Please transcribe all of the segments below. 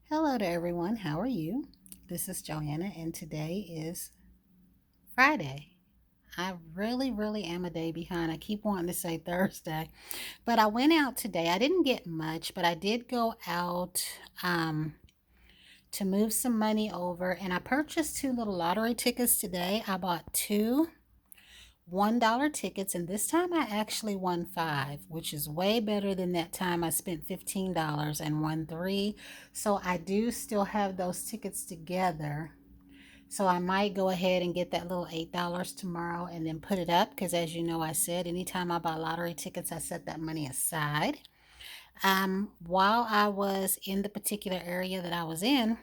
Hello to everyone. How are you? This is Joanna, and today is Friday. I really am a day behind. I keep wanting to say Thursday, but I went out today. I didn't get much, but I did go out to move some money over, and I purchased two little lottery tickets today. I bought two $1 tickets, and this time I actually won five, which is way better than that time I spent $15 and won three. So I do still have those tickets together. So I might go ahead and get that little $8 tomorrow and then put it up because, as you know, I said anytime I buy lottery tickets, I set that money aside. While I was in the particular area that I was in,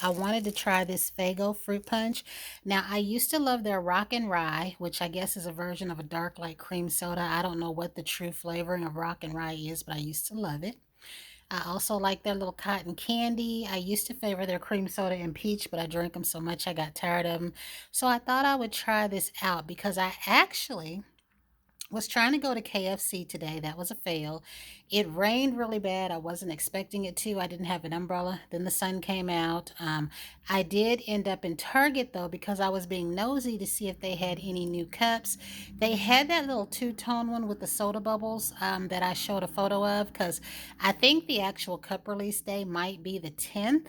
I wanted to try this Fago fruit punch. Now, I used to love their rock and rye, which I guess is a version of a dark like cream soda. I don't know what the true flavoring of rock and rye is, but I used to love it. I also like their little cotton candy. I used to favor their cream soda and peach, but I drank them so much I got tired of them. So I thought I would try this out because I actually was trying to go to KFC today. That was a fail. It rained really bad. I wasn't expecting it to. I didn't have an umbrella. Then the sun came out. I did end up in Target though because I was being nosy to see if they had any new cups. They had that little two-tone one with the soda bubbles that I showed a photo of because I think the actual cup release day might be the 10th.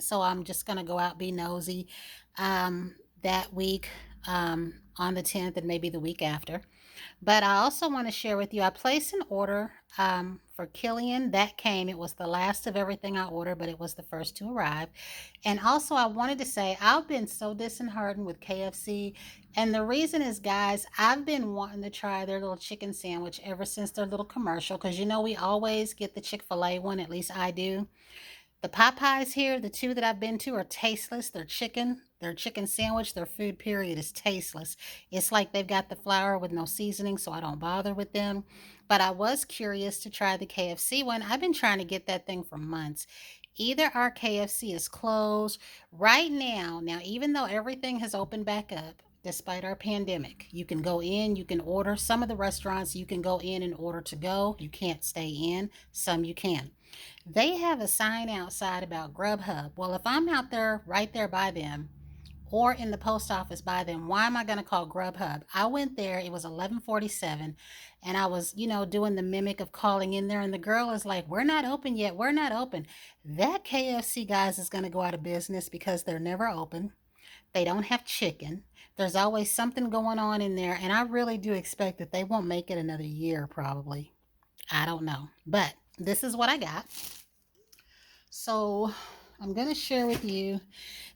So I'm just going to go out, be nosy that week on the 10th and maybe the week after. But I also want to share with you, I placed an order for Killian. That came. It was the last of everything I ordered, but it was the first to arrive. And also, I wanted to say, I've been so disheartened with KFC. And the reason is, guys, I've been wanting to try their little chicken sandwich ever since their little commercial. Because, you know, we always get the Chick-fil-A one, at least I do. The Popeyes here, the two that I've been to, are tasteless. Their chicken sandwich, their food period is tasteless. It's like they've got the flour with no seasoning, so I don't bother with them. But I was curious to try the KFC one. I've been trying to get that thing for months. Either our KFC is closed right now. Now, even though everything has opened back up, despite our pandemic, you can go in, you can order. Some of the restaurants you can go in and order to go. You can't stay in, some you can. They have a sign outside about Grubhub. Well, if I'm out there right there by them or in the post office by them, why am I going to call Grubhub? I went there, it was 11:47, and I was, doing the mimic of calling in there, and the girl is like, "We're not open yet. We're not open." That KFC guys is going to go out of business because they're never open. They don't have chicken. There's always something going on in there, and I really do expect that they won't make it another year probably. I don't know. But this is what I got. So I'm going to share with you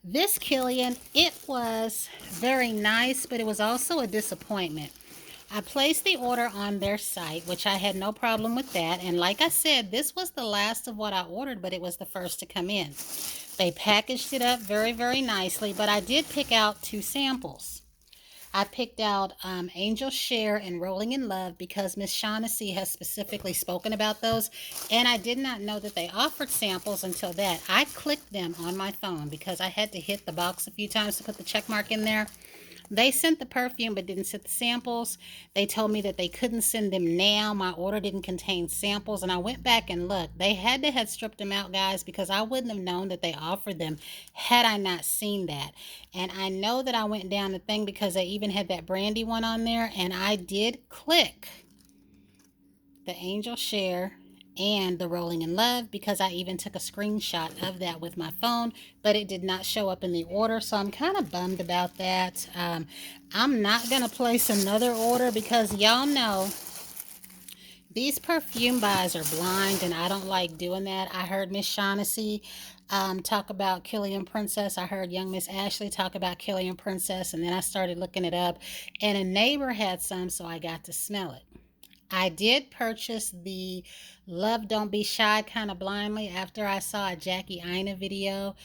this Killian. It was very nice, but it was also a disappointment. I placed the order on their site, which I had no problem with that. And like I said, this was the last of what I ordered, but it was the first to come in. They packaged it up very nicely, but I did pick out two samples. I picked out Angel Share and Rolling in Love because Miss Shaughnessy has specifically spoken about those. And I did not know that they offered samples until that. I clicked them on my phone because I had to hit the box a few times to put the check mark in there. They sent the perfume but didn't send the samples. They told me that they couldn't send them now. My order didn't contain samples. And I went back and looked. They had to have stripped them out, guys, because I wouldn't have known that they offered them had I not seen that. And I know that I went down the thing because they even had that brandy one on there. And I did click the Angel Share and the Rolling in Love because I even took a screenshot of that with my phone, but it did not show up in the order, so I'm kind of bummed about that. I'm not going to place another order because y'all know these perfume buys are blind, and I don't like doing that. I heard Miss Shaughnessy talk about Killian Princess. I heard young Miss Ashley talk about Killian Princess, and then I started looking it up, and a neighbor had some, so I got to smell it. I did purchase the Love Don't Be Shy kind of blindly after I saw a Jackie Ina video.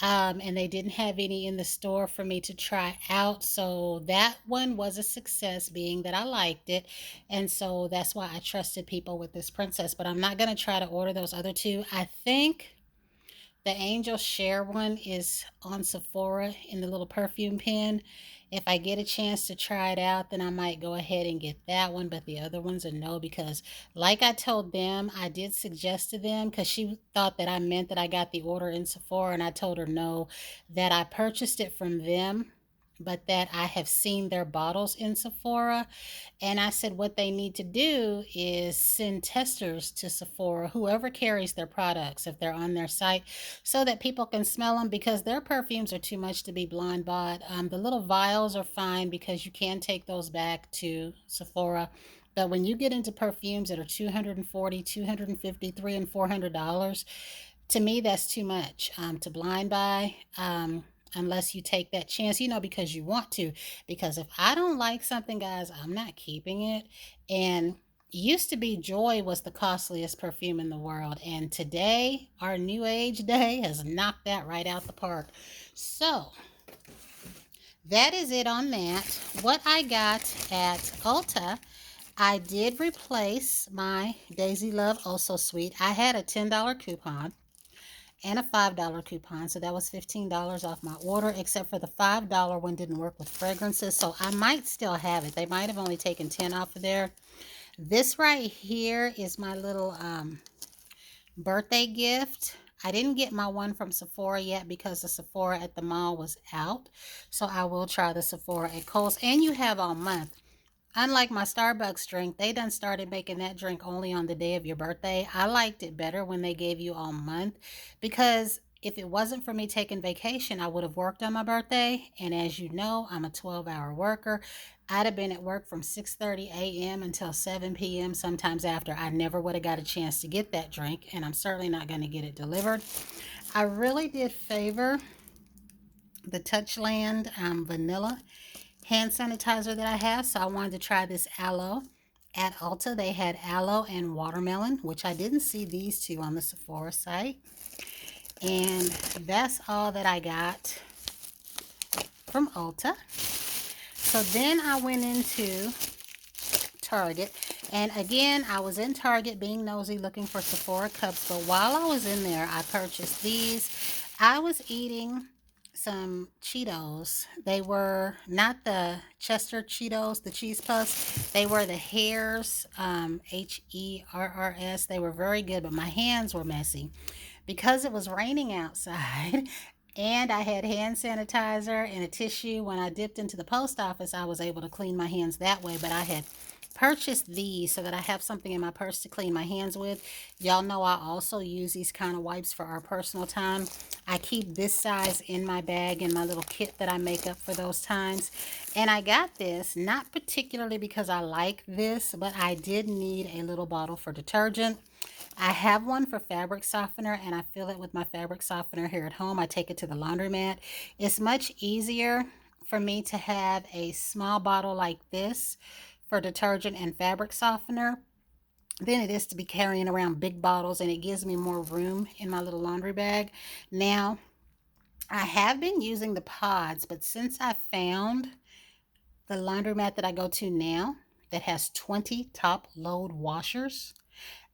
And they didn't have any in the store for me to try out. So that one was a success, being that I liked it. And so that's why I trusted people with this princess. But I'm not going to try to order those other two. I think The Angel Share one is on Sephora in the little perfume pen. If I get a chance to try it out, then I might go ahead and get that one. But the other ones are no, because like I told them, I did suggest to them because she thought that I meant that I got the order in Sephora, and I told her no, that I purchased it from them, but that I have seen their bottles in Sephora. And I said, what they need to do is send testers to Sephora, whoever carries their products, if they're on their site, so that people can smell them, because their perfumes are too much to be blind bought. The little vials are fine because you can take those back to Sephora. But when you get into perfumes that are 240, 250, and $400, to me, that's too much to blind buy. Unless you take that chance, because you want to. Because if I don't like something, guys, I'm not keeping it. And used to be Joy was the costliest perfume in the world. And today, our new age day has knocked that right out the park. So, that is it on that. What I got at Ulta, I did replace my Daisy Love Oh So Sweet. I had a $10 coupon and a $5 coupon. So that was $15 off my order, except for the $5 one didn't work with fragrances. So I might still have it. They might have only taken 10 off of there. This right here is my little birthday gift. I didn't get my one from Sephora yet because the Sephora at the mall was out. So I will try the Sephora at Kohl's. And you have all month. Unlike my Starbucks drink, they done started making that drink only on the day of your birthday. I liked it better when they gave you all month, because if it wasn't for me taking vacation, I would have worked on my birthday. And as you know, I'm a 12-hour worker. I'd have been at work from 6:30 a.m. until 7 p.m. sometimes after. I never would have got a chance to get that drink, and I'm certainly not going to get it delivered. I really did favor the Touchland vanilla hand sanitizer that I have, so I wanted to try this aloe. At Ulta, they had aloe and watermelon, which I didn't see these two on the Sephora site. And that's all that I got from Ulta. So then I went into Target. And again, I was in Target being nosy looking for Sephora cups. But while I was in there, I purchased these. I was eating some Cheetos. They were not the Chester Cheetos, the cheese puffs. They were the Hares, Herrs. They were very good, but my hands were messy because it was raining outside. And I had hand sanitizer and a tissue. When I dipped into the post office, I was able to clean my hands that way. But I had purchased these so that I have something in my purse to clean my hands with. Y'all know I also use these kind of wipes for our personal time. I keep this size in my bag in my little kit that I make up for those times. And I got this not particularly because I like this, but I did need a little bottle for detergent. I have one for fabric softener, and I fill it with my fabric softener here at home. I take it to the laundromat. It's much easier for me to have a small bottle like this for detergent and fabric softener than it is to be carrying around big bottles, and it gives me more room in my little laundry bag. Now, I have been using the pods, but since I found the laundromat that I go to now that has 20 top load washers,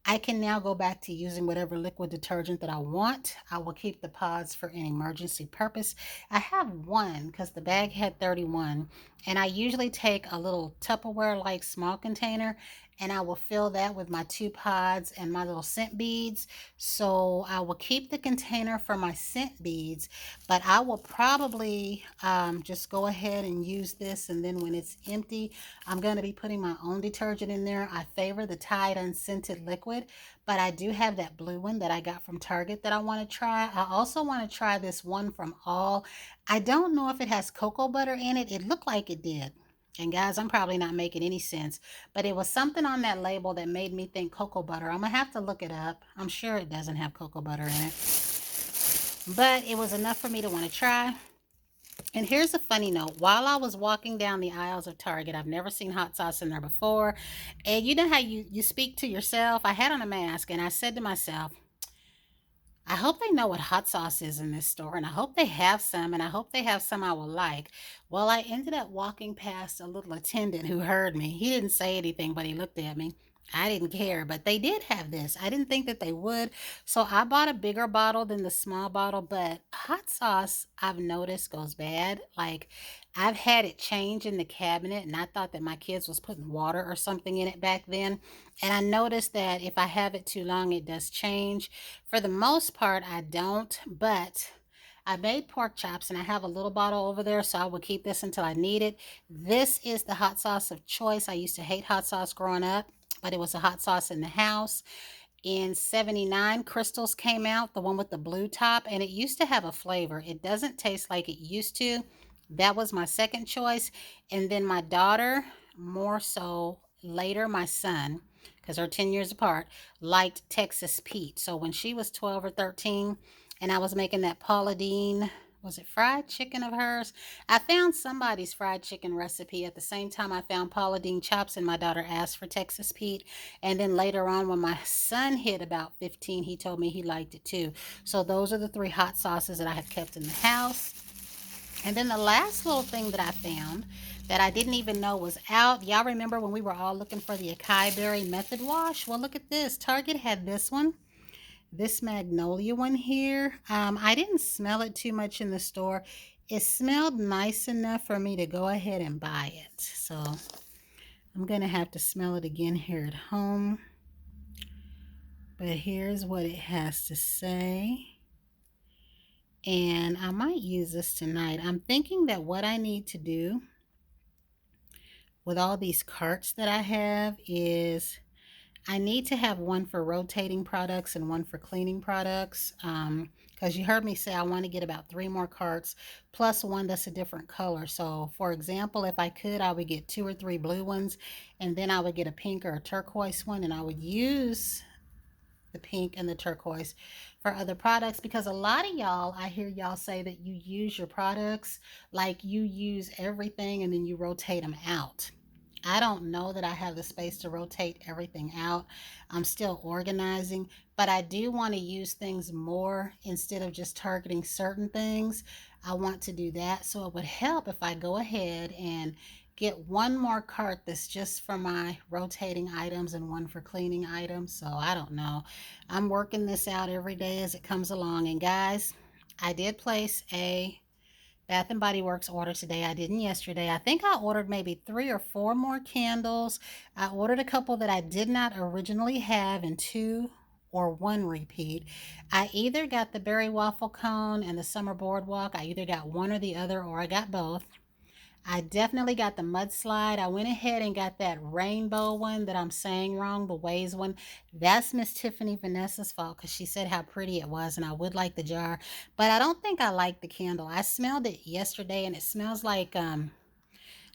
I can now go back to using whatever liquid detergent that I want. I will keep the pods for an emergency purpose. I have one because the bag had 31, and I usually take a little Tupperware like small container, and I will fill that with my 2 pods and my little scent beads. So I will keep the container for my scent beads, but I will probably just go ahead and use this, and then when it's empty, I'm going to be putting my own detergent in there. I favor the Tide unscented liquid, but I do have that blue one that I got from Target that I want to try. I also want to try this one from All. I don't know if it has cocoa butter in it. It looked like it did. And guys, I'm probably not making any sense, but it was something on that label that made me think cocoa butter. I'm going to have to look it up. I'm sure it doesn't have cocoa butter in it, but it was enough for me to want to try. And here's a funny note. While I was walking down the aisles of Target, I've never seen hot sauce in there before. And you know how you speak to yourself? I had on a mask, and I said to myself, I hope they know what hot sauce is in this store, and I hope they have some, and I hope they have some I will like. Well, I ended up walking past a little attendant who heard me. He didn't say anything, but he looked at me. I didn't care, but they did have this. I didn't think that they would. So I bought a bigger bottle than the small bottle, but hot sauce I've noticed goes bad. Like I've had it change in the cabinet and I thought that my kids was putting water or something in it back then. And I noticed that if I have it too long, it does change. For the most part, I don't, but I made pork chops and I have a little bottle over there, so I will keep this until I need it. This is the hot sauce of choice. I used to hate hot sauce growing up, but it was a hot sauce in the house. In 79, Crystals came out, the one with the blue top, and it used to have a flavor. It doesn't taste like it used to. That was my second choice. And then my daughter, more so later, my son, because they're 10 years apart, liked Texas Pete. So when she was 12 or 13, and I was making that Paula Deen, was it fried chicken of hers? I found somebody's fried chicken recipe at the same time I found Paula Deen chops, and my daughter asked for Texas Pete. And then later on, when my son hit about 15, he told me he liked it too. So those are the three hot sauces that I have kept in the house. And then the last little thing that I found that I didn't even know was out. Y'all remember when we were all looking for the Acai Berry Method Wash? Well, look at this. Target had this one. This magnolia one here. I didn't smell it too much in the store. It smelled nice enough for me to go ahead and buy it. So I'm going to have to smell it again here at home. But here's what it has to say. And I might use this tonight. I'm thinking that what I need to do with all these carts that I have is I need to have one for rotating products and one for cleaning products. Because you heard me say I want to get about 3 more carts plus one that's a different color. So, for example, if I could, I would get 2 or 3 blue ones, and then I would get a pink or a turquoise one, and I would use the pink and the turquoise for other products, because a lot of y'all, I hear y'all say that you use your products like you use everything and then you rotate them out. I don't know that I have the space to rotate everything out. I'm still organizing, but I do want to use things more instead of just targeting certain things. I want to do that. So it would help if I go ahead and get one more cart that's just for my rotating items and one for cleaning items. So I don't know. I'm working this out every day as it comes along. And guys, I did place a Bath and Body Works order today. I didn't yesterday. I think I ordered maybe 3 or 4 more candles. I ordered a couple that I did not originally have and 2 or 1 repeat. I either got the berry waffle cone and the summer boardwalk. I either got one or the other, or I got both. I definitely got the mudslide. I went ahead and got that rainbow one that I'm saying wrong, the ways one. That's Miss Tiffany Vanessa's fault because she said how pretty it was, and I would like the jar, but I don't think I like the candle. I smelled it yesterday, and it smells like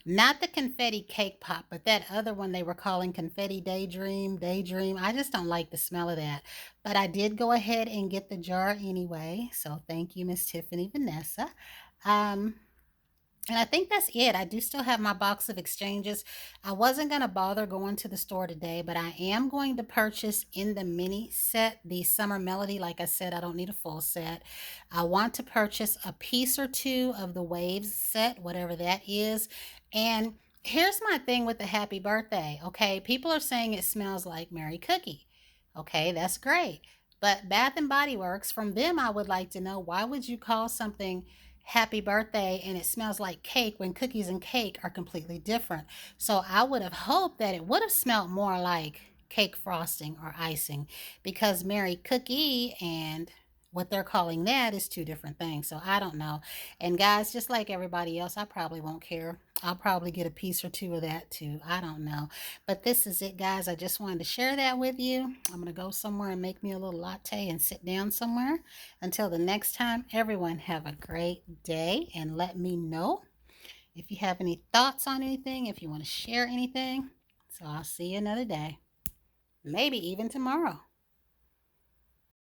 not the confetti cake pop, but that other one they were calling confetti daydream. I just don't like the smell of that. But I did go ahead and get the jar anyway. So thank you, Miss Tiffany Vanessa. Um, and I think that's it. I do still have my box of exchanges. I wasn't going to bother going to the store today, but I am going to purchase in the mini set the Summer Melody. Like I said, I don't need a full set. I want to purchase a piece or two of the Waves set, whatever that is. And here's my thing with the happy birthday. Okay, people are saying it smells like Mary Cookie. Okay, that's great. But Bath and Body Works, from them, I would like to know, why would you call something happy birthday and it smells like cake when cookies and cake are completely different? So I would have hoped that it would have smelled more like cake frosting or icing, because Mary Cookie and what they're calling that is 2 different things. So I don't know. And guys, just like everybody else, I probably won't care. I'll probably get a piece or 2 of that too. I don't know. But this is it, guys. I just wanted to share that with you. I'm going to go somewhere and make me a little latte and sit down somewhere. Until the next time, everyone have a great day, and let me know if you have any thoughts on anything, if you want to share anything. So I'll see you another day, maybe even tomorrow.